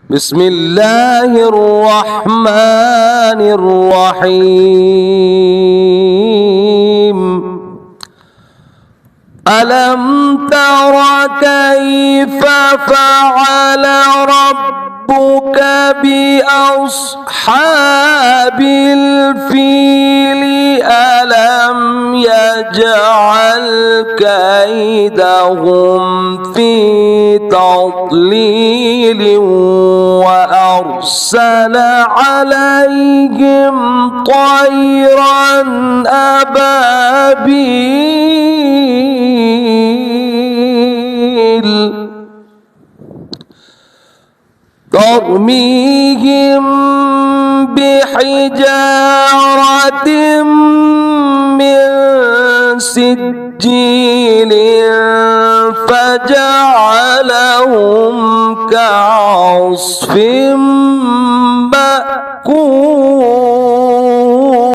بسم الله الرحمن الرحيم ألم تر كيف فعل ربك بأصحاب الفيل ألم يجعل كيدهم في تضليل وأرسل عليهم طيرا أبابيل ترميهم بحجارة من سجيل فجعلهم كعصف مأكول.